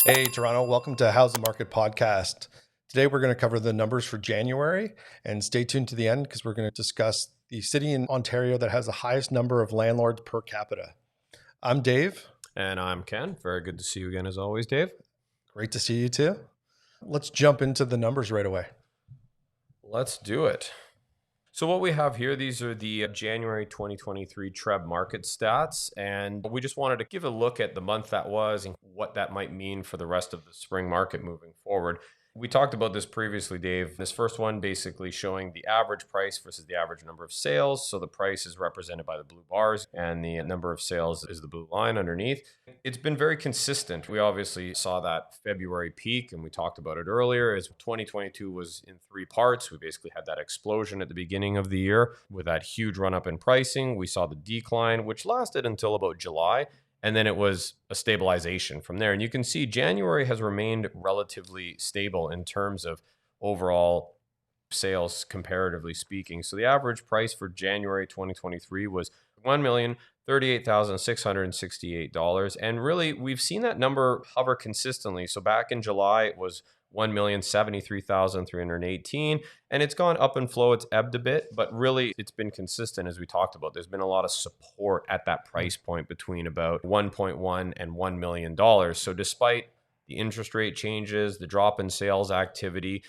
Hey, Toronto, welcome to How's the Market podcast. Today, we're going to cover the numbers for January, and stay tuned to the end because we're going to discuss the city in Ontario that has the highest number of landlords per capita. I'm Dave. And I'm Ken. Very good to see you again, as always, Dave. Great to see you too. Let's jump into the numbers right away. Let's do it. So what we have here, these are the January 2023 TREB market stats, and we just wanted to give a look at the month that was and what that might mean for the rest of the spring market moving forward. We talked about this previously, Dave. This first one basically showing the average price versus the average number of sales. So the price is represented by the blue bars and the number of sales is the blue line underneath. It's been very consistent. We obviously saw that February peak and we talked about it earlier as 2022 was in three parts. We basically had that explosion at the beginning of the year with that huge run up in pricing. We saw the decline, which lasted until about July. And then it was a stabilization from there. And you can see January has remained relatively stable in terms of overall sales, comparatively speaking. So the average price for January 2023 was $1,038,668. And really, we've seen that number hover consistently. So back in July, it was $1,073,318. And it's gone up and flow. It's ebbed a bit, but really it's been consistent as we talked about. There's been a lot of support at that price point between about 1.1 and $1 million. So despite the interest rate changes, the drop in sales activity,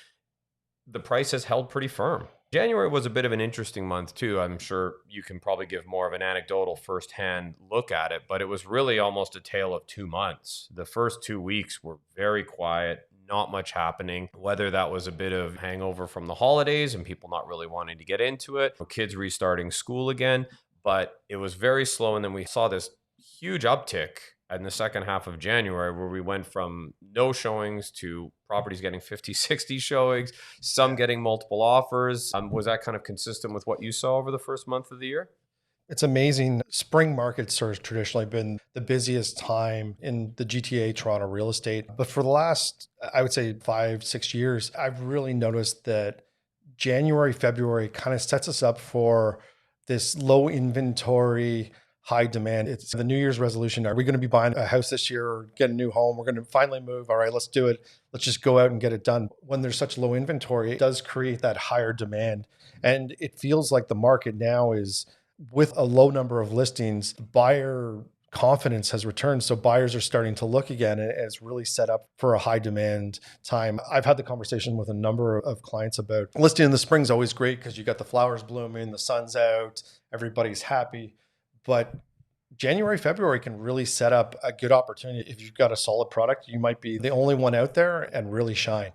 the price has held pretty firm. January was a bit of an interesting month too. I'm sure you can probably give more of an anecdotal firsthand look at it, but it was really almost a tale of 2 months. The first 2 weeks were very quiet, not much happening, whether that was a bit of hangover from the holidays and people not really wanting to get into it, or kids restarting school again, but it was very slow. And then we saw this huge uptick in the second half of January where we went from no showings to properties getting 50, 60 showings, some getting multiple offers. Was that kind of consistent with what you saw over the first month of the year? It's amazing. Spring markets have traditionally been the busiest time in the GTA Toronto real estate. But for the last, I would say 5, 6 years, I've really noticed that January, February kind of sets us up for this low inventory, high demand. It's the New Year's resolution. Are we going to be buying a house this year or get a new home? We're going to finally move. All right, let's do it. Let's just go out and get it done. When there's such low inventory, it does create that higher demand. And it feels like the market now is, with a low number of listings, buyer confidence has returned. So buyers are starting to look again, and it's really set up for a high demand time. I've had the conversation with a number of clients about listing in the spring is always great because you got the flowers blooming, the sun's out, everybody's happy. But January, February can really set up a good opportunity. If you've got a solid product, you might be the only one out there and really shine.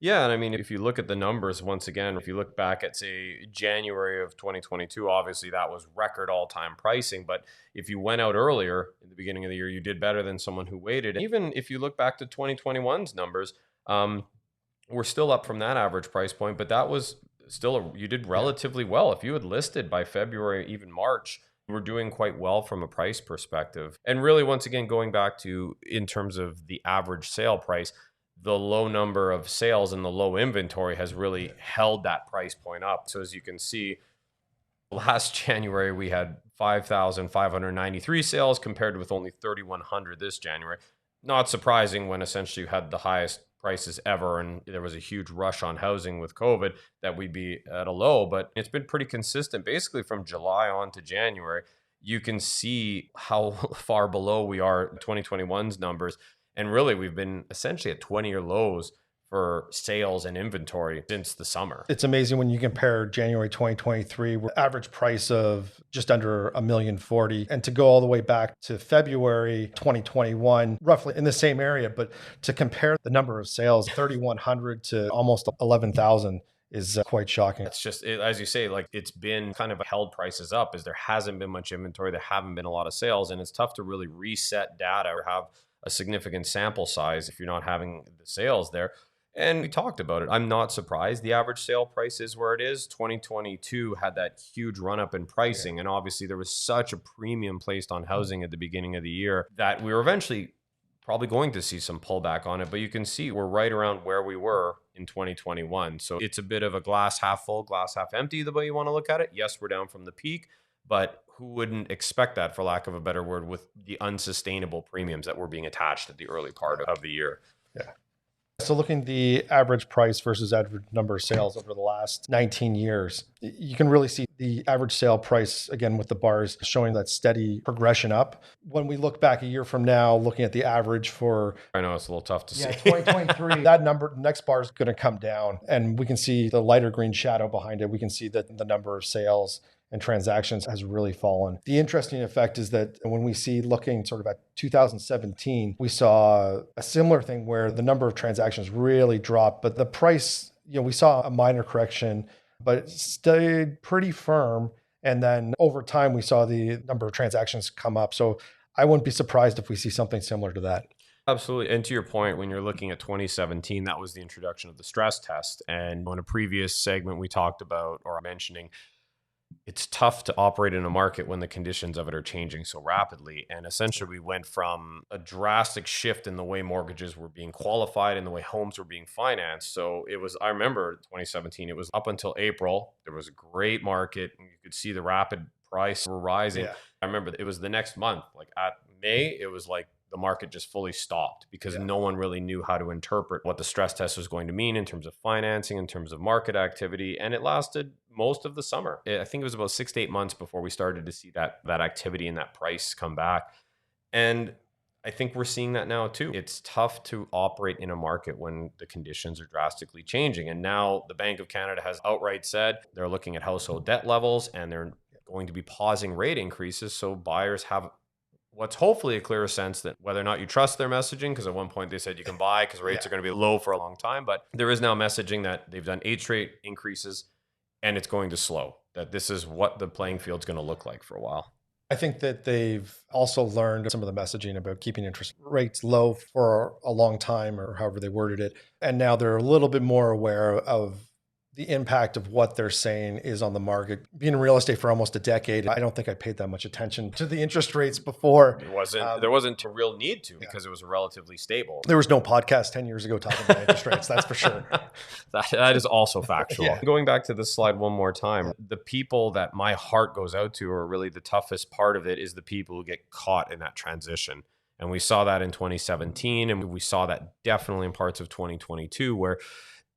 Yeah, and I mean, if you look at the numbers, once again, if you look back at, say, January of 2022, obviously that was record all-time pricing. But if you went out earlier in the beginning of the year, you did better than someone who waited. Even if you look back to 2021's numbers, we're still up from that average price point, but that was still, you did relatively well. If you had listed by February, even March, we're doing quite well from a price perspective. And really, once again, going back to in terms of the average sale price, the low number of sales and the low inventory has really held that price point up. So as you can see, last January we had 5,593 sales compared with only 3,100 this January. Not surprising when essentially you had the highest prices ever and there was a huge rush on housing with COVID that we'd be at a low, but it's been pretty consistent basically from July on to January. You can see how far below we are 2021's numbers. And really, we've been essentially at 20-year lows for sales and inventory since the summer. It's amazing when you compare January 2023 with average price of just under $1,040,000 and to go all the way back to February 2021, roughly in the same area. But to compare the number of sales, 3,100 to almost 11,000 is quite shocking. It's just, as you say, like it's been kind of held prices up as there hasn't been much inventory. There haven't been a lot of sales, and it's tough to really reset data or have a significant sample size if you're not having the sales there. And we talked about it. I'm not surprised the average sale price is where it is. 2022 had that huge run up in pricing. And obviously there was such a premium placed on housing at the beginning of the year that we were eventually probably going to see some pullback on it. But you can see we're right around where we were in 2021. So it's a bit of a glass half full, glass half empty, the way you want to look at it. Yes, we're down from the peak, but who wouldn't expect that, for lack of a better word, with the unsustainable premiums that were being attached at the early part of the year? Yeah. So looking at the average price versus average number of sales over the last 19 years, you can really see the average sale price, again, with the bars showing that steady progression up. When we look back a year from now, looking at the average for, I know it's a little tough to see. 2023, that number, the next bar is going to come down. And we can see the lighter green shadow behind it. We can see that the number of sales and transactions has really fallen. The interesting effect is that when we see looking sort of at 2017, we saw a similar thing where the number of transactions really dropped, but the price, we saw a minor correction, but it stayed pretty firm. And then over time, we saw the number of transactions come up. So I wouldn't be surprised if we see something similar to that. Absolutely. And to your point, when you're looking at 2017, that was the introduction of the stress test. And in a previous segment, we talked about or mentioning it's tough to operate in a market when the conditions of it are changing so rapidly. And essentially, we went from a drastic shift in the way mortgages were being qualified and the way homes were being financed. So it was, I remember 2017, it was up until April. There was a great market and you could see the rapid price were rising. Yeah. I remember it was the next month, like at May, it was like the market just fully stopped because no one really knew how to interpret what the stress test was going to mean in terms of financing, in terms of market activity. And it lasted most of the summer. I think it was about 6 to 8 months before we started to see that activity and that price come back. And I think we're seeing that now too. It's tough to operate in a market when the conditions are drastically changing. And now the Bank of Canada has outright said they're looking at household debt levels and they're going to be pausing rate increases. So buyers have what's hopefully a clearer sense that whether or not you trust their messaging, because at one point they said you can buy because rates are going to be low for a long time, but there is now messaging that they've done 8 straight increases and it's going to slow, that this is what the playing field's going to look like for a while. I think that they've also learned some of the messaging about keeping interest rates low for a long time, or however they worded it. And now they're a little bit more aware of the impact of what they're saying is on the market. Being in real estate for almost a decade, I don't think I paid that much attention to the interest rates before. There wasn't a real need to because it was relatively stable. There was no podcast 10 years ago talking about interest rates, that's for sure. That is also factual. Going back to this slide one more time, the people that my heart goes out to are really the toughest part of it is the people who get caught in that transition. And we saw that in 2017, and we saw that definitely in parts of 2022, where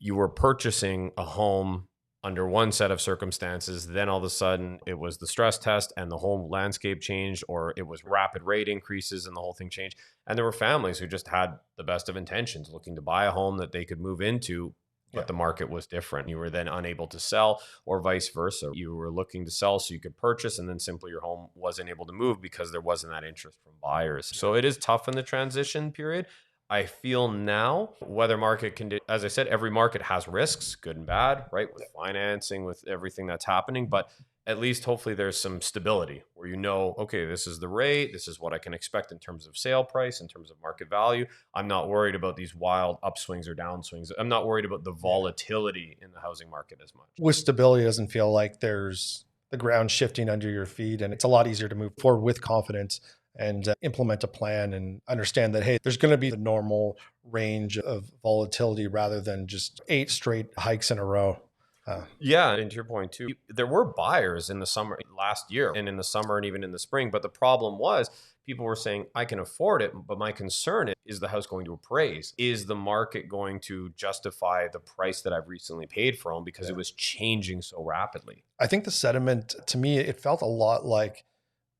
you were purchasing a home under one set of circumstances, then all of a sudden it was the stress test and the whole landscape changed, or it was rapid rate increases and the whole thing changed. And there were families who just had the best of intentions looking to buy a home that they could move into, but the market was different. You were then unable to sell, or vice versa. You were looking to sell so you could purchase, and then simply your home wasn't able to move because there wasn't that interest from buyers. So it is tough in the transition period. I feel now, whether market as I said, every market has risks, good and bad, right? With financing, with everything that's happening, but at least hopefully there's some stability where okay, this is the rate, this is what I can expect in terms of sale price, in terms of market value. I'm not worried about these wild upswings or downswings. I'm not worried about the volatility in the housing market as much. With stability, it doesn't feel like there's the ground shifting under your feet, and it's a lot easier to move forward with confidence and implement a plan and understand that, hey, there's going to be the normal range of volatility rather than just 8 straight hikes in a row. And to your point too, there were buyers in the summer last year and in the summer and even in the spring. But the problem was people were saying, I can afford it. But my concern is the house going to appraise? Is the market going to justify the price that I've recently paid for them because it was changing so rapidly? I think the sentiment, to me, it felt a lot like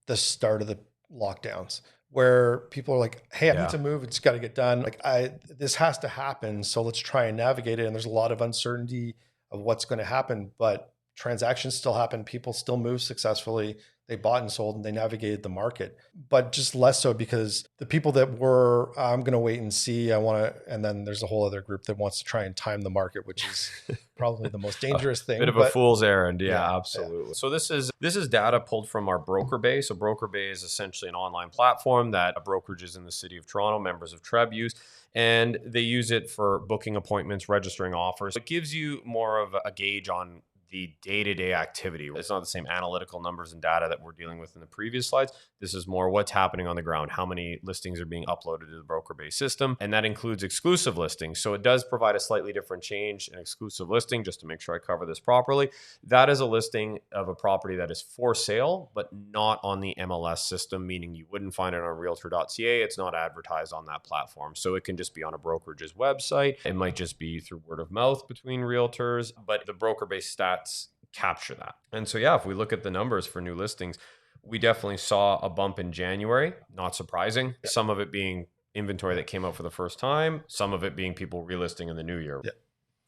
the start of the lockdowns, where people are like, hey, I need to move. It's got to get done. Like this has to happen. So let's try and navigate it. And there's a lot of uncertainty of what's going to happen, but transactions still happen. People still move successfully. They bought and sold and they navigated the market, but just less so because the people that were, I'm going to wait and see, and then there's a whole other group that wants to try and time the market, which is probably the most dangerous thing. Bit of a fool's errand. Yeah, absolutely. Yeah. So this is data pulled from our Broker Bay. So Broker Bay is essentially an online platform that brokerages in the city of Toronto, members of TREB use, and they use it for booking appointments, registering offers. It gives you more of a gauge on the day-to-day activity. It's not the same analytical numbers and data that we're dealing with in the previous slides. This is more what's happening on the ground, how many listings are being uploaded to the broker-based system, and that includes exclusive listings. So it does provide a slightly different change. An exclusive listing, just to make sure I cover this properly, that is a listing of a property that is for sale, but not on the MLS system, meaning you wouldn't find it on realtor.ca. It's not advertised on that platform. So it can just be on a brokerage's website. It might just be through word of mouth between realtors, but the broker-based stats capture that. And so, yeah, if we look at the numbers for new listings, we definitely saw a bump in January, not surprising. Yeah. Some of it being inventory that came out for the first time, some of it being people relisting in the new year. Yeah.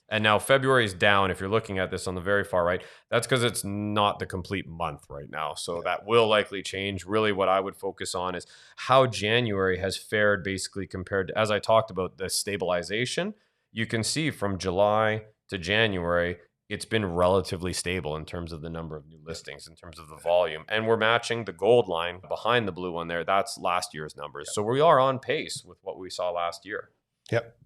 And now February is down. If you're looking at this on the very far right, that's because it's not the complete month right now. So that will likely change. Really what I would focus on is how January has fared basically compared to, as I talked about, the stabilization. You can see from July to January, it's been relatively stable in terms of the number of new listings, in terms of the volume. And we're matching the gold line behind the blue one there. That's last year's numbers. So we are on pace with what we saw last year. Yep.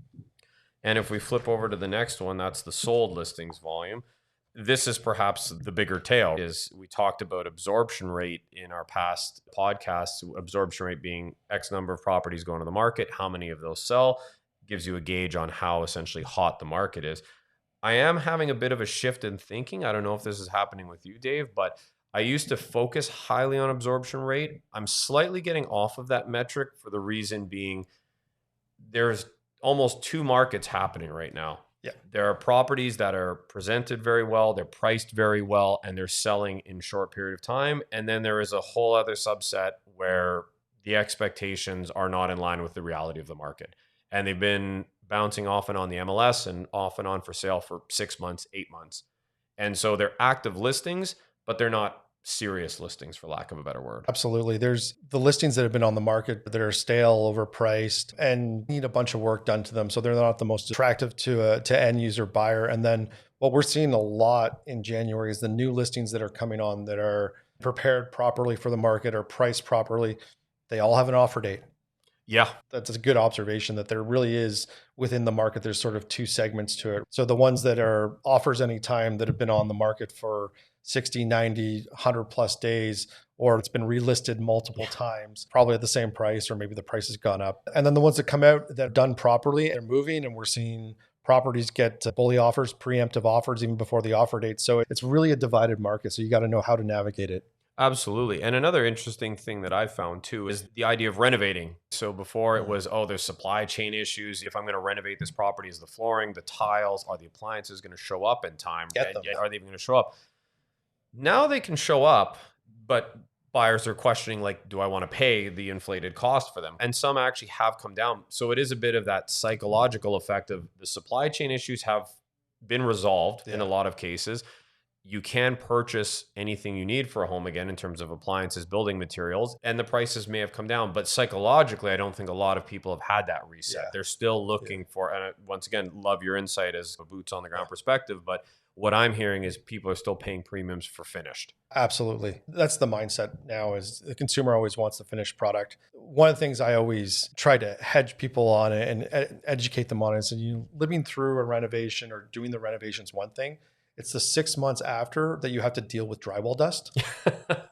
And if we flip over to the next one, that's the sold listings volume. This is perhaps the bigger tale. Is we talked about absorption rate in our past podcasts, absorption rate being X number of properties going to the market, how many of those sell, gives you a gauge on how essentially hot the market is. I am having a bit of a shift in thinking. I don't know if this is happening with you, Dave, but I used to focus highly on absorption rate. I'm slightly getting off of that metric for the reason being there's almost two markets happening right now. Yeah. There are properties that are presented very well, they're priced very well, and they're selling in short period of time. And then there is a whole other subset where the expectations are not in line with the reality of the market. And they've been bouncing off and on the MLS and off and on for sale for 6 months, 8 months. And so they're active listings, but they're not serious listings, for lack of a better word. Absolutely. There's the listings that have been on the market that are stale, overpriced, and need a bunch of work done to them. So they're not the most attractive to end user buyer. And then what we're seeing a lot in January is the new listings that are coming on that are prepared properly for the market or priced properly. They all have an offer date. Yeah. That's a good observation that there really is within the market. There's sort of two segments to it. So the ones that are offers anytime that have been on the market for 60, 90, 100 plus days, or it's been relisted multiple times, probably at the same price, or maybe the price has gone up. And then the ones that come out that are done properly and moving, and we're seeing properties get bully offers, preemptive offers, even before the offer date. So it's really a divided market. So you got to know how to navigate it. Absolutely. And another interesting thing that I've found too is the idea of renovating. So before it was, oh, there's supply chain issues. If I'm going to renovate this property, is the flooring, the tiles, are the appliances going to show up in time? Are they even going to show up? Now they can show up, but buyers are questioning, like, do I want to pay the inflated cost for them? And some actually have come down. So it is a bit of that psychological effect of the supply chain issues have been resolved in a lot of cases. You can purchase anything you need for a home again in terms of appliances, building materials, and the prices may have come down. But psychologically, I don't think a lot of people have had that reset. They're still looking for, and once again, love your insight as a boots on the ground perspective. But what I'm hearing is people are still paying premiums for finished. Absolutely. That's the mindset now, is the consumer always wants the finished product. One of the things I always try to hedge people on and educate them on is, living through a renovation or doing the renovation is one thing. It's the 6 months after that you have to deal with drywall dust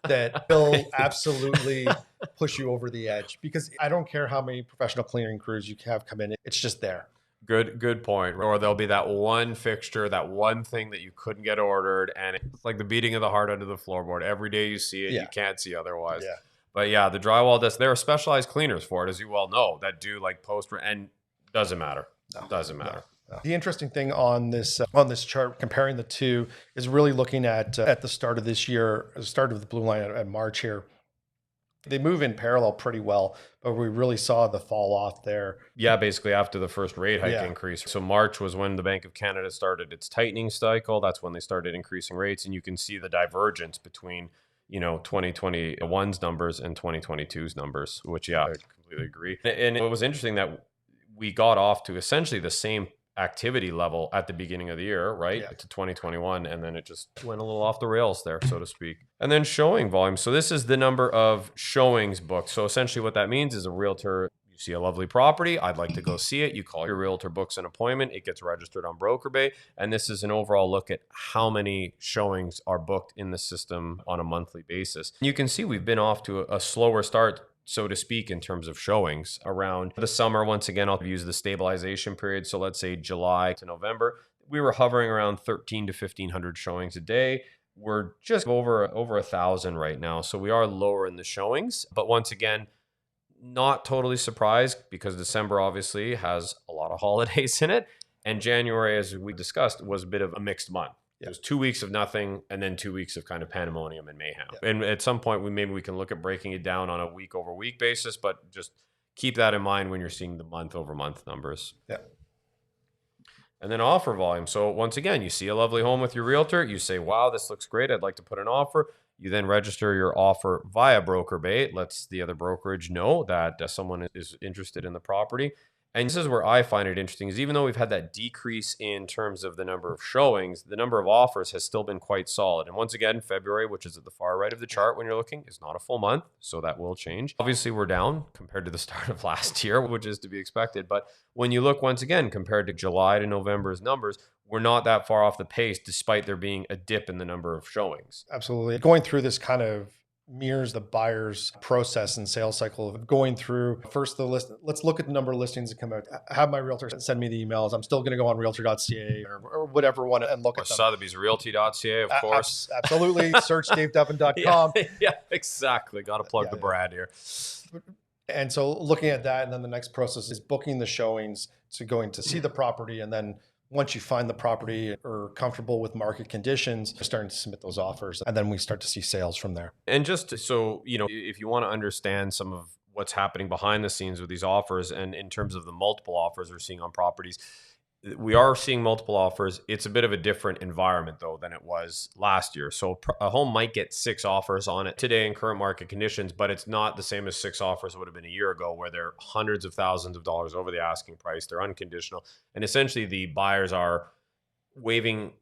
that will absolutely push you over the edge, because I don't care how many professional cleaning crews you have come in. It's just there. Good point. Or there'll be that one fixture, that one thing that you couldn't get ordered, and it's like the beating of the heart under the floorboard. Every day you see it, you can't see otherwise. Yeah. But yeah, the drywall dust, there are specialized cleaners for it, as you well know, that do like post, and doesn't matter. Doesn't matter. No. The interesting thing on this chart, comparing the two, is really looking at the start of this year, the start of the blue line at March here. They move in parallel pretty well, but we really saw the fall off there. Yeah, basically after the first rate hike increase. So March was when the Bank of Canada started its tightening cycle. That's when they started increasing rates, and you can see the divergence between 2021's numbers and 2022's numbers, which I completely agree. And it was interesting that we got off to essentially the same activity level at the beginning of the year, right? To 2021. And then it just went a little off the rails there, so to speak. And then showing volume. So this is the number of showings booked. So essentially what that means is a realtor You see a lovely property. I'd like to go see it. You call your realtor, books an appointment. It gets registered on Broker Bay. And this is an overall look at how many showings are booked in the system on a monthly basis. You can see we've been off to a slower start, so to speak, in terms of showings around the summer. Once again, I'll use the stabilization period. So let's say July to November, we were hovering around 13 to 1500 showings a day. We're just over 1,000 right now. So we are lower in the showings. But once again, not totally surprised because December obviously has a lot of holidays in it. And January, as we discussed, was a bit of a mixed month. Yeah. There's 2 weeks of nothing and then 2 weeks of kind of pandemonium and mayhem. Yeah. And at some point, maybe we can look at breaking it down on a week over week basis, but just keep that in mind when you're seeing the month over month numbers. Yeah. And then offer volume. So once again, you see a lovely home with your realtor. You say, wow, this looks great. I'd like to put an offer. You then register your offer via Broker Bay. It lets the other brokerage know that someone is interested in the property. And this is where I find it interesting, is even though we've had that decrease in terms of the number of showings, the number of offers has still been quite solid. And once again, February, which is at the far right of the chart when you're looking, is not a full month. So that will change. Obviously, we're down compared to the start of last year, which is to be expected. But when you look once again, compared to July to November's numbers, we're not that far off the pace, despite there being a dip in the number of showings. Absolutely. Going through this kind of mirrors the buyer's process and sales cycle of going through first the list. Let's look at the number of listings that come out. Have my realtor send me the emails. I'm still going to go on realtor.ca or whatever one and look at them. Sotheby's realty.ca, of course. Absolutely. Search davedubbin.com. Yeah, exactly. Got to plug the Brad here. And so looking at that, and then the next process is booking the showings to going to see the property. And then once you find the property or comfortable with market conditions, you're starting to submit those offers. And then we start to see sales from there. And just so, if you want to understand some of what's happening behind the scenes with these offers and in terms of the multiple offers we're seeing on properties, we are seeing multiple offers. It's a bit of a different environment, though, than it was last year. So a home might get 6 offers on it today in current market conditions, but it's not the same as 6 offers would have been a year ago, where they're hundreds of thousands of dollars over the asking price. They're unconditional. And essentially, the buyers are waiving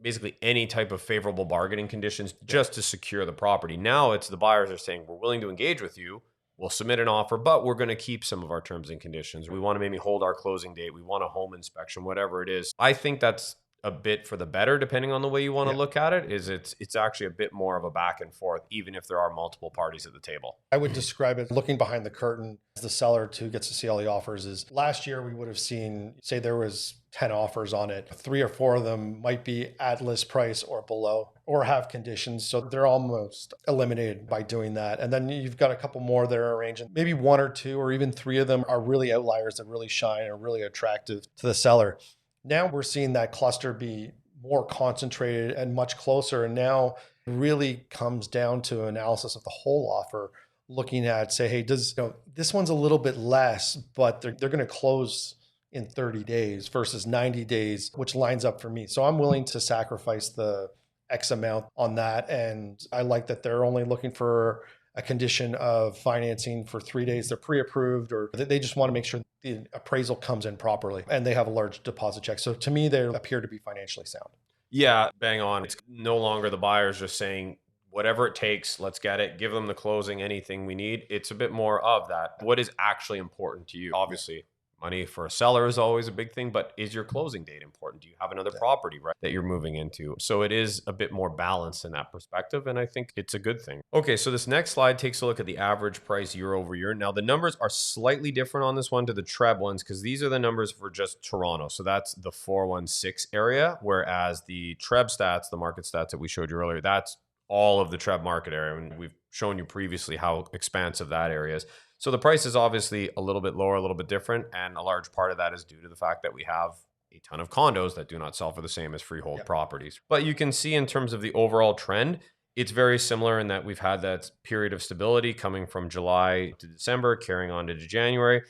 basically any type of favorable bargaining conditions just to secure the property. Now it's the buyers are saying, we're willing to engage with you. We'll submit an offer, but we're going to keep some of our terms and conditions. We want to maybe hold our closing date. We want a home inspection, whatever it is. I think that's a bit for the better, depending on the way you want to look at it. It's actually a bit more of a back and forth, even if there are multiple parties at the table. I would describe it looking behind the curtain as the seller who gets to see all the offers. Is last year we would have seen, say there was 10 offers on it, 3 or 4 of them might be at list price or below or have conditions. So they're almost eliminated by doing that. And then you've got a couple more that are arranging. Maybe 1 or 2 or even 3 of them are really outliers that really shine and are really attractive to the seller. Now we're seeing that cluster be more concentrated and much closer. And now it really comes down to analysis of the whole offer, looking at, say, hey, this one's a little bit less, but they're going to close in 30 days versus 90 days, which lines up for me. So I'm willing to sacrifice the X amount on that. And I like that they're only looking for a condition of financing for 3 days. They're pre-approved, or they just want to make sure the appraisal comes in properly and they have a large deposit check. So to me, they appear to be financially sound. Yeah, bang on. It's no longer the buyers just saying, whatever it takes, let's get it, give them the closing, anything we need. It's a bit more of that. What is actually important to you? Obviously, money for a seller is always a big thing, but is your closing date important? Do you have another property, right, that you're moving into? So it is a bit more balanced in that perspective, and I think it's a good thing. Okay, so this next slide takes a look at the average price year over year. Now, the numbers are slightly different on this one to the TREB ones because these are the numbers for just Toronto. So that's the 416 area, whereas the TREB stats, the market stats that we showed you earlier, that's all of the TREB market area. And we've shown you previously how expansive that area is. So the price is obviously a little bit lower, a little bit different. And a large part of that is due to the fact that we have a ton of condos that do not sell for the same as freehold properties. But you can see in terms of the overall trend, it's very similar in that we've had that period of stability coming from July to December, carrying on to January.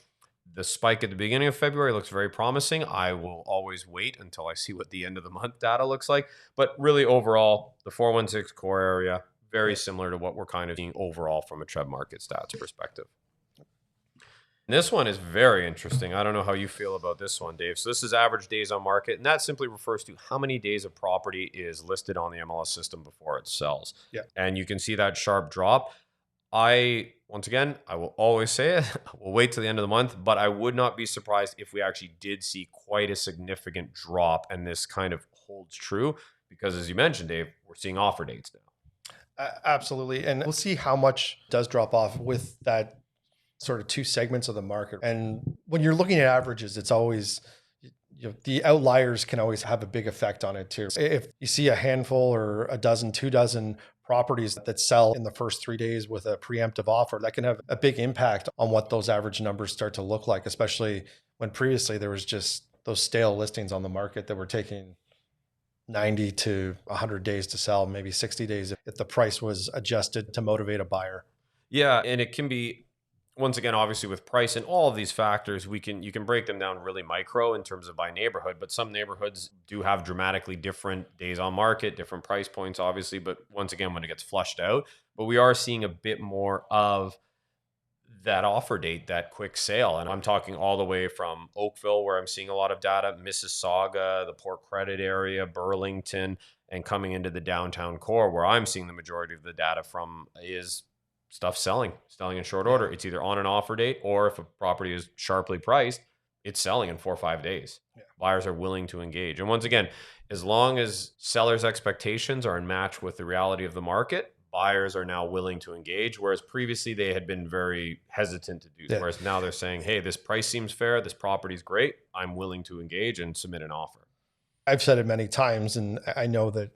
The spike at the beginning of February looks very promising. I will always wait until I see what the end of the month data looks like. But really overall, the 416 core area, very similar to what we're kind of seeing overall from a TREB market stats perspective. This one is very interesting. I don't know how you feel about this one, Dave. So this is average days on market, and that simply refers to how many days a property is listed on the MLS system before it sells. Yeah. And you can see that sharp drop. I once again, I will always say it, we'll wait till the end of the month, but I would not be surprised if we actually did see quite a significant drop and this kind of holds true because, as you mentioned, Dave, we're seeing offer dates now. Absolutely. And we'll see how much does drop off with that sort of two segments of the market. And when you're looking at averages, it's always, the outliers can always have a big effect on it too. If you see a handful or a dozen, 2 dozen properties that sell in the first 3 days with a preemptive offer, that can have a big impact on what those average numbers start to look like, especially when previously there was just those stale listings on the market that were taking 90 to 100 days to sell, maybe 60 days if the price was adjusted to motivate a buyer. Yeah, and it can be, once again, obviously with price and all of these factors, you can break them down really micro in terms of by neighborhood, but some neighborhoods do have dramatically different days on market, different price points, obviously, but once again, when it gets flushed out, but we are seeing a bit more of that offer date, that quick sale. And I'm talking all the way from Oakville, where I'm seeing a lot of data, Mississauga, the Port Credit area, Burlington, and coming into the downtown core, where I'm seeing the majority of the data from is stuff selling in short order. It's either on an offer date, or if a property is sharply priced, it's selling in 4 or 5 days. Buyers are willing to engage. And once again, as long as sellers' expectations are in match with the reality of the market, buyers are now willing to engage, whereas previously they had been very hesitant to do so. Whereas now they're saying, hey, this price seems fair, this property's great, I'm willing to engage and submit an offer. I've said it many times, and I know that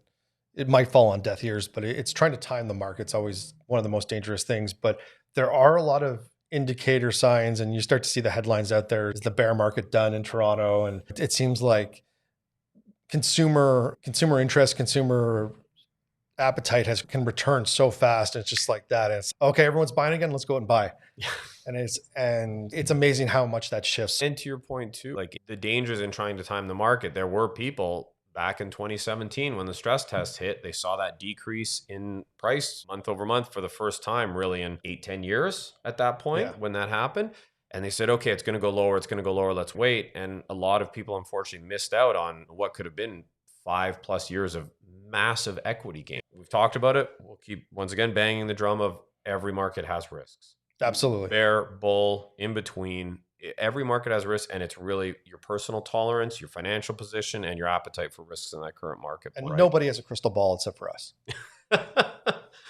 it might fall on deaf ears, but it's trying to time the market. It's always one of the most dangerous things. But there are a lot of indicator signs, and you start to see the headlines out there. Is the bear market done in Toronto? And it seems like consumer interest, consumer appetite can return so fast. And it's just like that. And it's okay, everyone's buying again. Let's go out and buy. And it's amazing how much that shifts. And to your point too, like the dangers in trying to time the market, there were people back in 2017 when the stress test hit, they saw that decrease in price month over month for the first time really in 8-10 years at that point when that happened. And they said, okay, it's going to go lower, let's wait. And a lot of people unfortunately missed out on what could have been 5+ years of massive equity gain. We've talked about it. We'll keep once again banging the drum of every market has risks. Absolutely. Bear, bull, in between. Every market has risks, and it's really your personal tolerance, your financial position, and your appetite for risks in that current market. And nobody has a crystal ball except for us.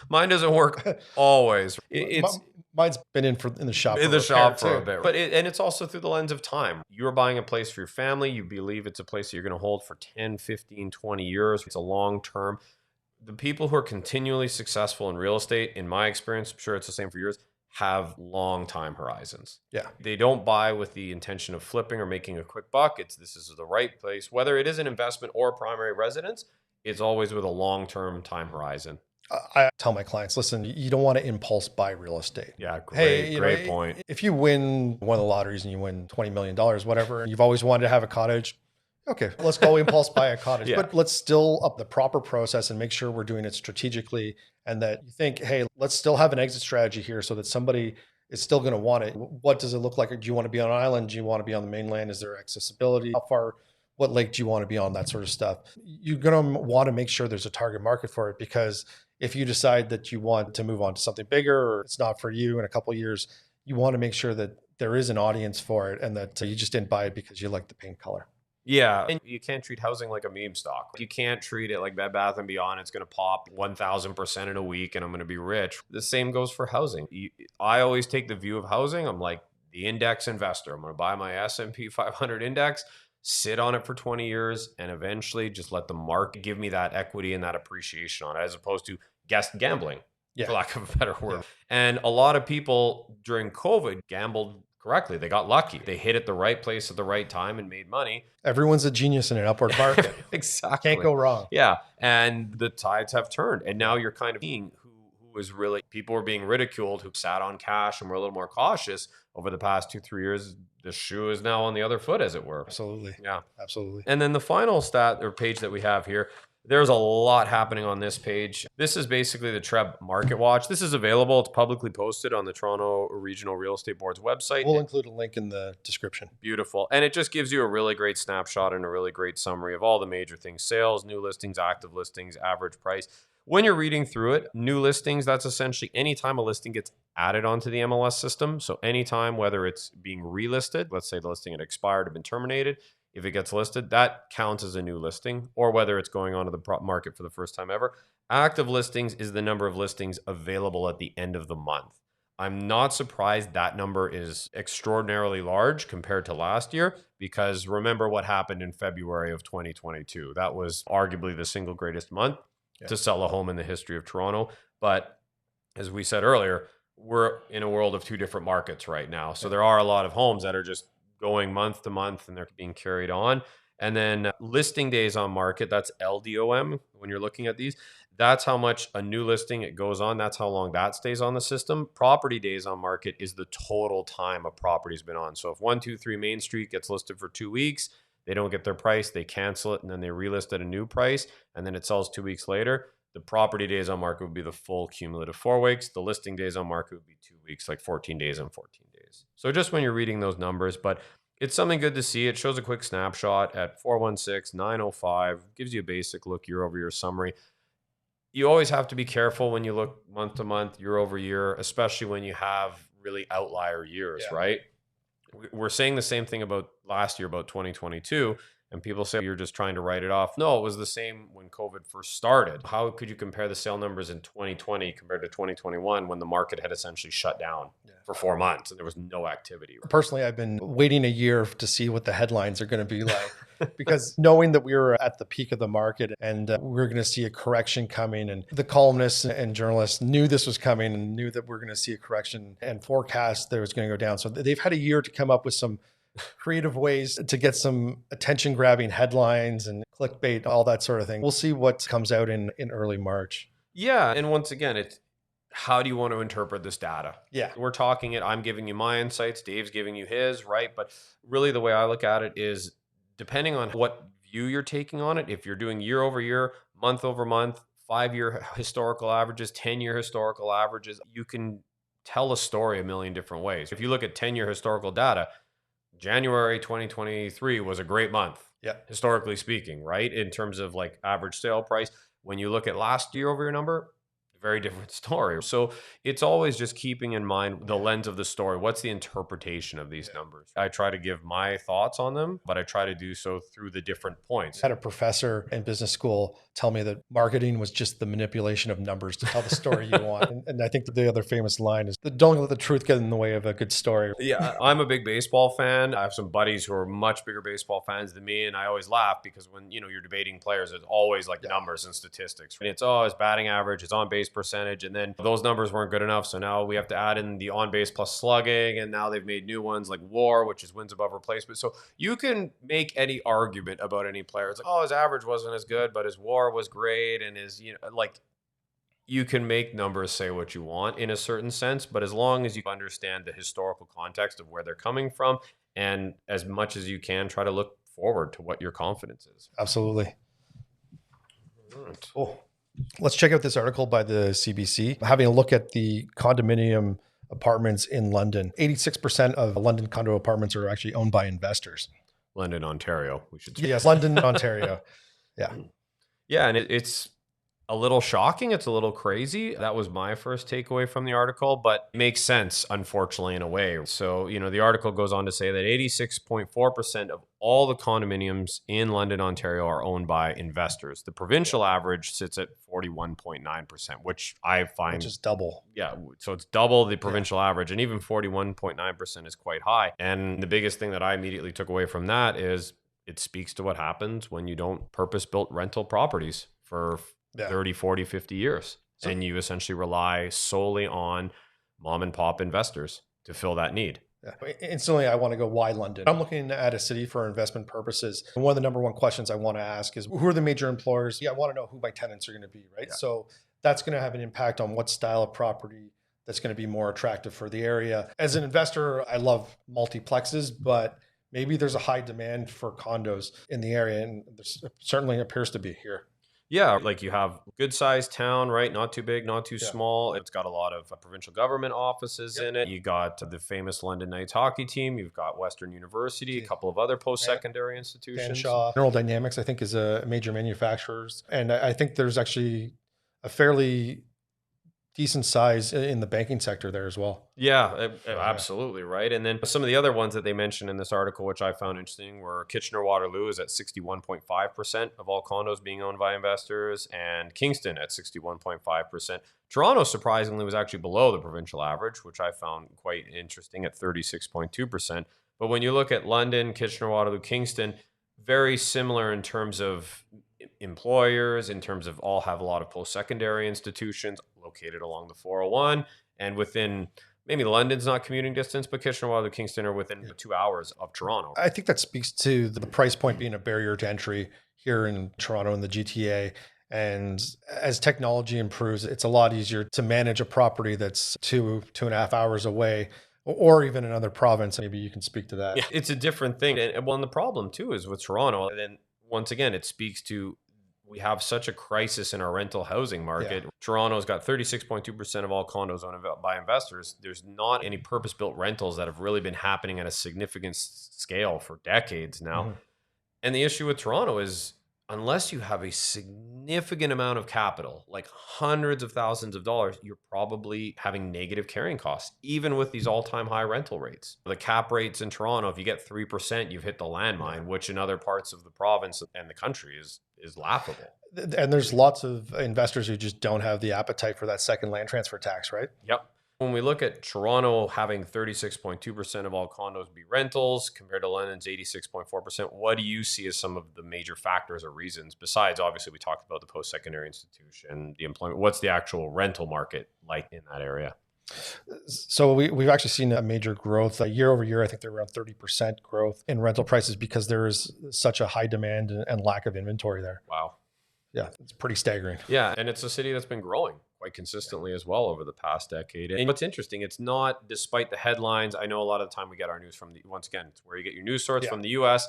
Mine doesn't work always. Mine's been in the shop for a bit. But it's also through the lens of time. You're buying a place for your family. You believe it's a place that you're going to hold for 10, 15, 20 years. It's a long term. The people who are continually successful in real estate, in my experience, I'm sure it's the same for yours, have long time horizons. Yeah. They don't buy with the intention of flipping or making a quick buck. This is the right place. Whether it is an investment or a primary residence, it's always with a long-term time horizon. I tell my clients, listen, you don't want to impulse buy real estate. Yeah, great point. If you win one of the lotteries and you win $20 million, whatever, and you've always wanted to have a cottage, okay, let's go impulse buy a cottage. But let's still up the proper process and make sure we're doing it strategically, and that you think, hey, let's still have an exit strategy here so that somebody is still going to want it. What does it look like? Do you want to be on an island? Do you want to be on the mainland? Is there accessibility? How far? What lake do you want to be on? That sort of stuff. You're going to want to make sure there's a target market for it, because if you decide that you want to move on to something bigger or it's not for you in a couple of years, you want to make sure that there is an audience for it and that you just didn't buy it because you like the paint color. Yeah. And you can't treat housing like a meme stock. You can't treat it like Bed Bath & Beyond. It's going to pop 1,000% in a week and I'm going to be rich. The same goes for housing. I always take the view of housing. I'm like the index investor. I'm going to buy my S&P 500 index, sit on it for 20 years, and eventually just let the market give me that equity and that appreciation on it, as opposed to gambling, for lack of a better word. And a lot of people during COVID gambled correctly. They got lucky. They hit at the right place at the right time and made money. Everyone's a genius in an upward market. Exactly. Can't go wrong. Yeah. And the tides have turned. And now you're kind of seeing who was really, people were being ridiculed who sat on cash and were a little more cautious over the past 2-3 years. The shoe is now on the other foot, as it were. Absolutely. Yeah. Absolutely. And then the final stat or page that we have here, there's a lot happening on this page. This is basically the TREB Market Watch. This is available. It's publicly posted on the Toronto Regional Real Estate Board's website. We'll include a link in the description. Beautiful. And it just gives you a really great snapshot and a really great summary of all the major things: sales, new listings, active listings, average price. when you're reading through it, new listings, that's essentially anytime a listing gets added onto the MLS system. So anytime, whether it's being relisted, let's say the listing had expired or been terminated, if it gets listed, that counts as a new listing, or whether it's going onto the market for the first time ever. Active listings is the number of listings available at the end of the month. I'm not surprised that number is extraordinarily large compared to last year, because remember what happened in February of 2022. That was arguably the single greatest month to sell a home in the history of Toronto. But as we said earlier, we're in a world of two different markets right now. So there are a lot of homes that are just going month to month and they're being carried on. And then listing days on market, that's LDOM when you're looking at these. That's how much a new listing it goes on. That's how long that stays on the system. Property days on market is the total time a property's been on. So if 123 Main Street gets listed for 2 weeks, they don't get their price, they cancel it, and then they relist at a new price, and then it sells 2 weeks later. The property days on market would be the full cumulative 4 weeks. The listing days on market would be 2 weeks, like 14 days and 14 days. So just when you're reading those numbers, but it's something good to see. It shows a quick snapshot at 416,905, gives you a basic look year over year summary. You always have to be careful when you look month to month, year over year, especially when you have really outlier years, right? We're saying the same thing about last year, about 2022. And people say you're just trying to write it off. No, it was the same when COVID first started. How could you compare the sale numbers in 2020 compared to 2021 when the market had essentially shut down for 4 months and there was no activity? Personally, I've been waiting a year to see what the headlines are going to be like. Because knowing that we were at the peak of the market and we were going to see a correction coming, and the columnists and journalists knew this was coming and knew that we're going to see a correction and forecast that it was going to go down. So they've had a year to come up with some creative ways to get some attention grabbing headlines and clickbait, all that sort of thing. We'll see what comes out in early March. Yeah. And once again, it's how do you want to interpret this data? Yeah. We're talking it. I'm giving you my insights. Dave's giving you his, right? But really the way I look at it is depending on what view you're taking on it, if you're doing year over year, month over month, 5-year historical averages, 10-year historical averages, you can tell a story a million different ways. If you look at 10-year historical data, January 2023 was a great month, historically speaking, right? In terms of like average sale price. When you look at last year over year number, very different story. So it's always just keeping in mind the lens of the story. What's the interpretation of these numbers? I try to give my thoughts on them, but I try to do so through the different points. I had a professor in business school tell me that marketing was just the manipulation of numbers to tell the story you want. And I think that the other famous line is, don't let the truth get in the way of a good story. Yeah, I'm a big baseball fan. I have some buddies who are much bigger baseball fans than me. And I always laugh because when, you're debating players, it's always like numbers and statistics. And it's, it's batting average, it's on base percentage. And then those numbers weren't good enough. So now we have to add in the on base plus slugging. And now they've made new ones like WAR, which is wins above replacement. So you can make any argument about any player. It's like, his average wasn't as good, but his WAR was great. And his, you can make numbers say what you want in a certain sense, but as long as you understand the historical context of where they're coming from, and as much as you can, try to look forward to what your confidence is. Absolutely. Cool. Let's check out this article by the CBC. Having a look at the condominium apartments in London. 86% of London condo apartments are actually owned by investors. London, Ontario, we should say. Yes, London, Ontario. Yeah. Yeah, and it's a little shocking. It's a little crazy. That was my first takeaway from the article, but it makes sense, unfortunately, in a way. So, the article goes on to say that 86.4% of all the condominiums in London, Ontario are owned by investors. The provincial average sits at 41.9%, which I find... Which is double. Yeah, so it's double the provincial average, and even 41.9% is quite high. And the biggest thing that I immediately took away from that is it speaks to what happens when you don't purpose-built rental properties for 30, 40, 50 years. And you essentially rely solely on mom and pop investors to fill that need. Yeah. Instantly, I want to go, why London? I'm looking at a city for investment purposes. And one of the number one questions I want to ask is, who are the major employers? I want to know who my tenants are going to be, right? Yeah. So that's going to have an impact on what style of property that's going to be more attractive for the area. As an investor, I love multiplexes, but maybe there's a high demand for condos in the area. And there certainly appears to be here. Yeah, like you have good sized town, right? Not too big, not too small. It's got a lot of provincial government offices in it. You got the famous London Knights hockey team. You've got Western University, a couple of other post-secondary institutions. Shaw. General Dynamics, I think, is a major manufacturers. And I think there's actually a fairly decent size in the banking sector there as well. Yeah, Yeah. absolutely right. And then some of the other ones that they mentioned in this article, which I found interesting, were Kitchener Waterloo is at 61.5% of all condos being owned by investors, and Kingston at 61.5%. Toronto, surprisingly, was actually below the provincial average, which I found quite interesting at 36.2%. But when you look at London, Kitchener Waterloo, Kingston, very similar in terms of employers, in terms of all have a lot of post-secondary institutions located along the 401 and within maybe London's not commuting distance, but Kitchener, Waterloo, Kingston are within 2 hours of Toronto. I think that speaks to the price point being a barrier to entry here in Toronto and the GTA. And as technology improves, it's a lot easier to manage a property that's 2.5 hours away, or even another province. Maybe you can speak to that. Yeah, it's a different thing. And well, and the problem too is with Toronto, and then once again, it speaks to we have such a crisis in our rental housing market. Yeah. Toronto's got 36.2% of all condos owned by investors. There's not any purpose built rentals that have really been happening at a significant scale for decades now. Mhm. And the issue with Toronto is unless you have a significant amount of capital, like hundreds of thousands of dollars, you're probably having negative carrying costs, even with these all-time high rental rates. The cap rates in Toronto, if you get 3%, you've hit the landmine, which in other parts of the province and the country is laughable. And there's lots of investors who just don't have the appetite for that second land transfer tax, right? Yep. When we look at Toronto having 36.2% of all condos be rentals compared to London's 86.4%, what do you see as some of the major factors or reasons? Besides, obviously, we talked about the post-secondary institution, the employment. What's the actual rental market like in that area? So we've actually seen a major growth year over year. I think they're around 30% growth in rental prices because there is such a high demand and lack of inventory there. Wow. Yeah, it's pretty staggering. Yeah, and it's a city that's been growing quite consistently as well over the past decade. And what's interesting, it's not despite the headlines. I know a lot of the time we get our news from once again, it's where you get your news source Yeah. from the US.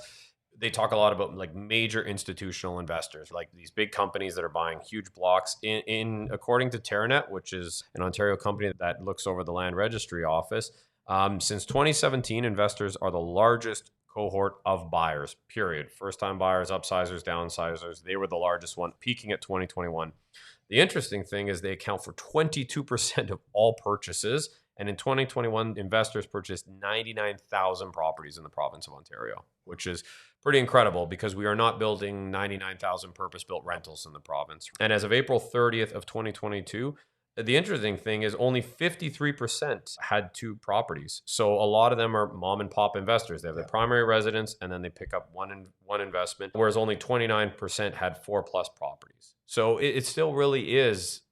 They talk a lot about like major institutional investors, like these big companies that are buying huge blocks in according to TRREB, which is an Ontario company that looks over the land registry office. Since 2017, investors are the largest cohort of buyers, period. First-time buyers, upsizers, downsizers. They were the largest one, peaking at 2021. The interesting thing is they account for 22% of all purchases. And in 2021, investors purchased 99,000 properties in the province of Ontario, which is pretty incredible because we are not building 99,000 purpose-built rentals in the province. And as of April 30th of 2022, the interesting thing is only 53% had two properties. So a lot of them are mom and pop investors. They have their primary residence and then they pick up one investment, whereas only 29% had 4+ properties. So it still really is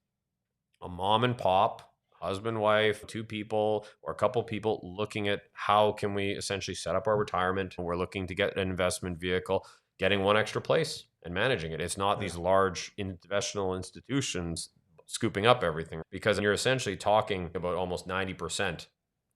a mom and pop, husband, wife, two people or a couple people looking at how can we essentially set up our retirement. We're looking to get an investment vehicle, getting one extra place and managing it. It's not these large investment institutions scooping up everything because you're essentially talking about almost 90%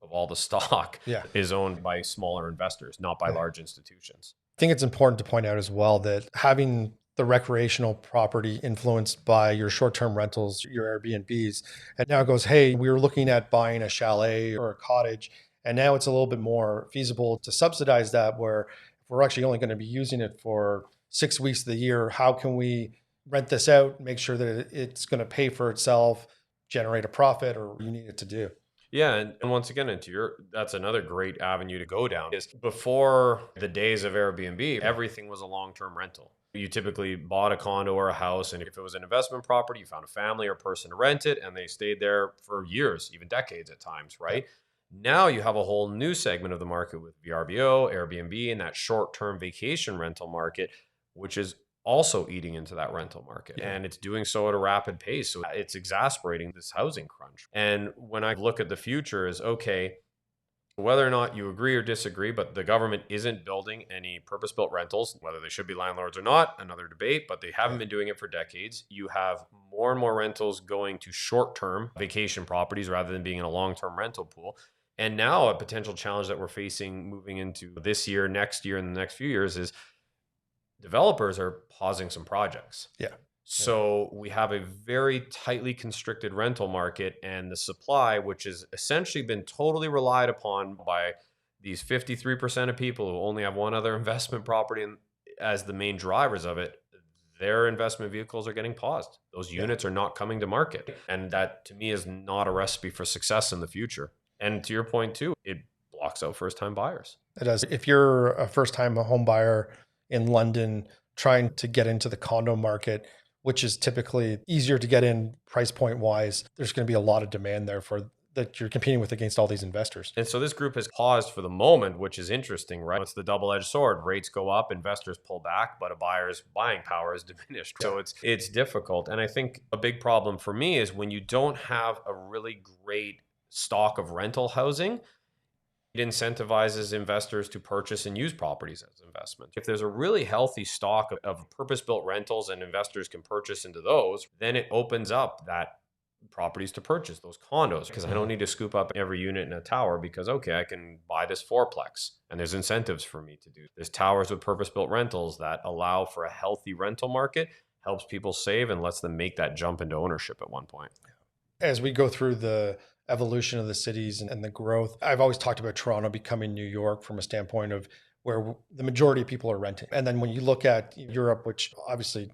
of all the stock is owned by smaller investors, not by large institutions. I think it's important to point out as well that having the recreational property influenced by your short-term rentals, your Airbnbs, and now it goes, hey, we were looking at buying a chalet or a cottage, and now it's a little bit more feasible to subsidize that where if we're actually only going to be using it for 6 weeks of the year, how can we rent this out, make sure that it's going to pay for itself, generate a profit, or what you need it to do. Yeah, and once again, that's another great avenue to go down. Is before the days of Airbnb, everything was a long-term rental. You typically bought a condo or a house, and if it was an investment property, you found a family or person to rent it, and they stayed there for years, even decades at times, right? Now you have a whole new segment of the market with VRBO, Airbnb, and that short-term vacation rental market, which is also eating into that rental market. And it's doing so at a rapid pace. So it's exasperating this housing crunch. And when I look at the future is, okay, whether or not you agree or disagree, but the government isn't building any purpose-built rentals, whether they should be landlords or not, another debate, but they haven't been doing it for decades. You have more and more rentals going to short-term vacation properties rather than being in a long-term rental pool. And now a potential challenge that we're facing moving into this year, next year, and the next few years is developers are pausing some projects. So we have a very tightly constricted rental market, and the supply, which has essentially been totally relied upon by these 53% of people who only have one other investment property as the main drivers of it, their investment vehicles are getting paused. Those units are not coming to market. And that to me is not a recipe for success in the future. And to your point too, it blocks out first-time buyers. It does. If you're a first-time home buyer in London trying to get into the condo market, which is typically easier to get in price point wise, there's going to be a lot of demand there for that you're competing with against all these investors. And so this group has paused for the moment, which is interesting, right? It's the double-edged sword. Rates go up, investors pull back, but a buyer's buying power is diminished. So it's difficult. And I think a big problem for me is when you don't have a really great stock of rental housing, it incentivizes investors to purchase and use properties as investment. If there's a really healthy stock of purpose-built rentals and investors can purchase into those, then it opens up that properties to purchase, those condos, because I don't need to scoop up every unit in a tower because, okay, I can buy this fourplex and there's incentives for me to do. There's towers with purpose-built rentals that allow for a healthy rental market, helps people save and lets them make that jump into ownership at one point. As we go through the evolution of the cities and the growth, I've always talked about Toronto becoming New York from a standpoint of where the majority of people are renting. And then when you look at Europe, which obviously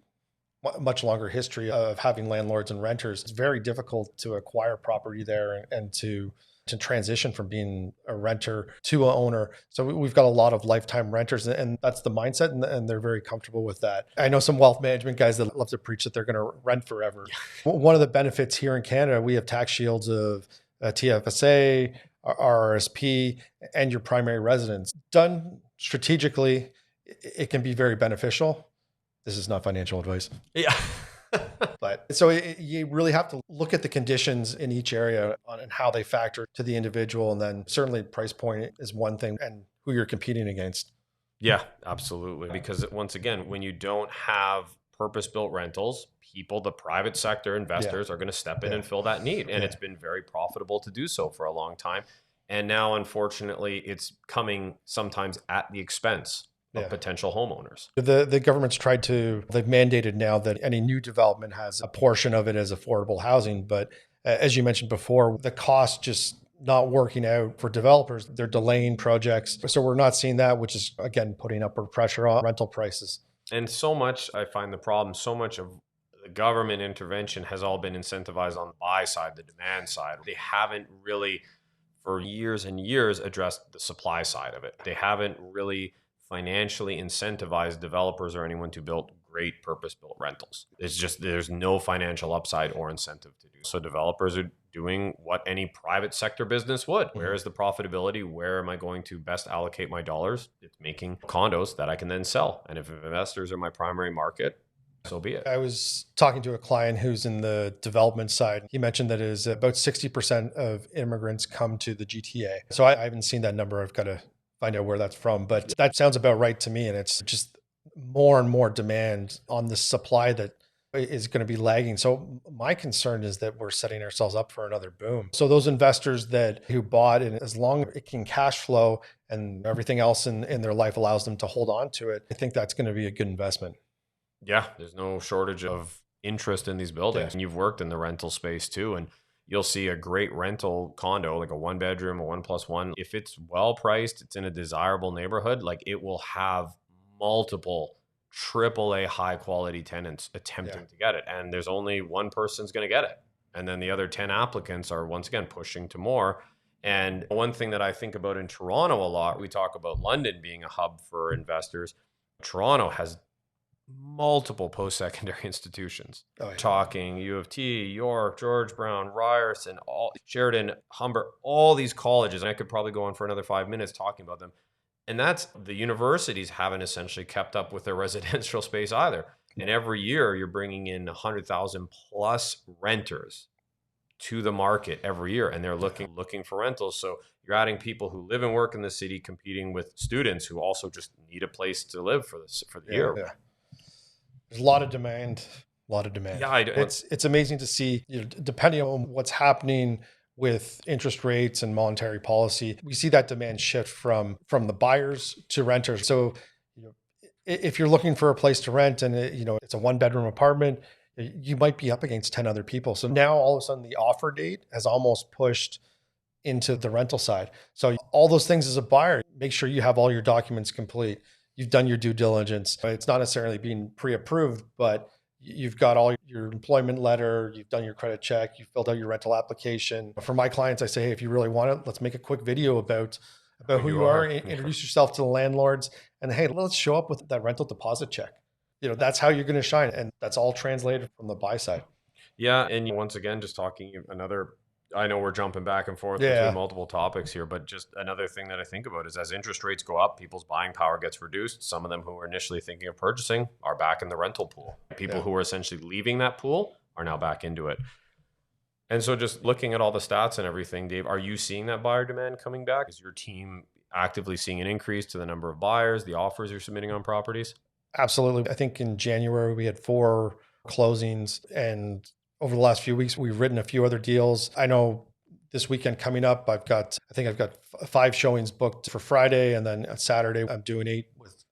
much longer history of having landlords and renters, it's very difficult to acquire property there and to transition from being a renter to an owner. So we've got a lot of lifetime renters, and that's the mindset, and they're very comfortable with that. I know some wealth management guys that love to preach that they're going to rent forever. Yeah. One of the benefits here in Canada, we have tax shields of TFSA, RRSP, and your primary residence. Done strategically, it can be very beneficial. This is not financial advice. Yeah. But so you really have to look at the conditions in each area and how they factor to the individual. And then certainly price point is one thing and who you're competing against. Yeah, absolutely. Because once again, when you don't have purpose-built rentals, people, the private sector investors are going to step in and fill that need. And it's been very profitable to do so for a long time. And now, unfortunately, it's coming sometimes at the expense of potential homeowners. The government's they've mandated now that any new development has a portion of it as affordable housing. But as you mentioned before, the cost just not working out for developers. They're delaying projects. So we're not seeing that, which is, again, putting upward pressure on rental prices. And so much, I find the problem, so much of the government intervention has all been incentivized on the buy side, the demand side. They haven't really, for years and years, addressed the supply side of it. They haven't really financially incentivized developers or anyone to build great purpose-built rentals. It's just there's no financial upside or incentive to do. So developers are doing what any private sector business would. Where is the profitability? Where am I going to best allocate my dollars? It's making condos that I can then sell. And if investors are my primary market, so be it. I was talking to a client who's in the development side. He mentioned that it is about 60% of immigrants come to the GTA. So I haven't seen that number. I've got to find out where that's from, but that sounds about right to me. And it's just more and more demand on the supply that is going to be lagging. So my concern is that we're setting ourselves up for another boom. So those investors who bought, and as long as it can cash flow and everything else in their life allows them to hold on to it, I think that's going to be a good investment. Yeah, there's no shortage of interest in these buildings. And you've worked in the rental space too. And you'll see a great rental condo, like a 1-bedroom, a 1+1. If it's well priced, it's in a desirable neighborhood, like it will have multiple AAA high quality tenants attempting to get it. And there's only one person's going to get it. And then the other 10 applicants are once again pushing to more. And one thing that I think about in Toronto a lot, we talk about London being a hub for investors. Toronto has multiple post-secondary institutions. Talking U of T, York, George Brown, Ryerson, Sheridan, Humber, all these colleges. And I could probably go on for another 5 minutes talking about them. And that's the universities haven't essentially kept up with their residential space either. And every year you're bringing in 100,000 plus renters to the market every year. And they're looking for rentals. So you're adding people who live and work in the city competing with students who also just need a place to live for the year. Yeah. There's a lot of demand. Yeah, it's amazing to see, depending on what's happening with interest rates and monetary policy, we see that demand shift from the buyers to renters. So, if you're looking for a place to rent and it's a 1-bedroom apartment, you might be up against 10 other people. So now all of a sudden the offer date has almost pushed into the rental side. So all those things as a buyer, make sure you have all your documents complete. you've done your due diligence. It's not necessarily being pre-approved, but you've got all your employment letter, you've done your credit check, you've filled out your rental application. For my clients, I say, hey, if you really want it, let's make a quick video about who you are, introduce yourself to the landlords, and hey, let's show up with that rental deposit check. That's how you're going to shine. And that's all translated from the buy side. Yeah. And once again, just talking I know we're jumping back and forth between multiple topics here, but just another thing that I think about is as interest rates go up, people's buying power gets reduced. Some of them who were initially thinking of purchasing are back in the rental pool. People who are essentially leaving that pool are now back into it. And so just looking at all the stats and everything, Dave, are you seeing that buyer demand coming back? Is your team actively seeing an increase to the number of buyers, the offers you're submitting on properties? Absolutely. I think in January, we had 4 closings, and over the last few weeks, we've written a few other deals. I know this weekend coming up, I've got 5 showings booked for Friday, and then on Saturday, I'm doing 8 with,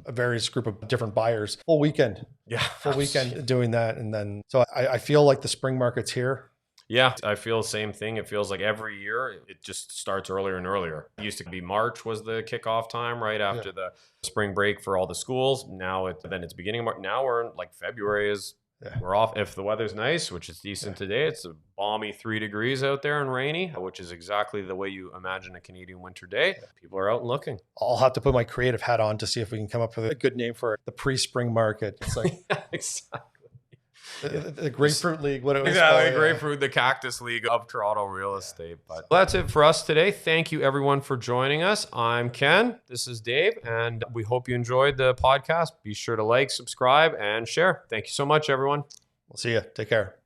a various group of different buyers. Full weekend. Yeah. Full weekend doing that. And then, so I feel like the spring market's here. Yeah, I feel the same thing. It feels like every year it just starts earlier and earlier. It used to be March was the kickoff time right after the spring break for all the schools. Now it's beginning of March. Now we're in like February we're off. If the weather's nice, which is decent today, it's a balmy 3 degrees out there and rainy, which is exactly the way you imagine a Canadian winter day. People are out and looking. I'll have to put my creative hat on to see if we can come up with a good name for it. The pre-spring market. It's like exactly. The Grapefruit League, what it was exactly, called. Grapefruit, the Cactus League of Toronto real estate. But that's it for us today. Thank you, everyone, for joining us. I'm Ken. This is Dave, and we hope you enjoyed the podcast. Be sure to like, subscribe, and share. Thank you so much, everyone. We'll see you. Take care.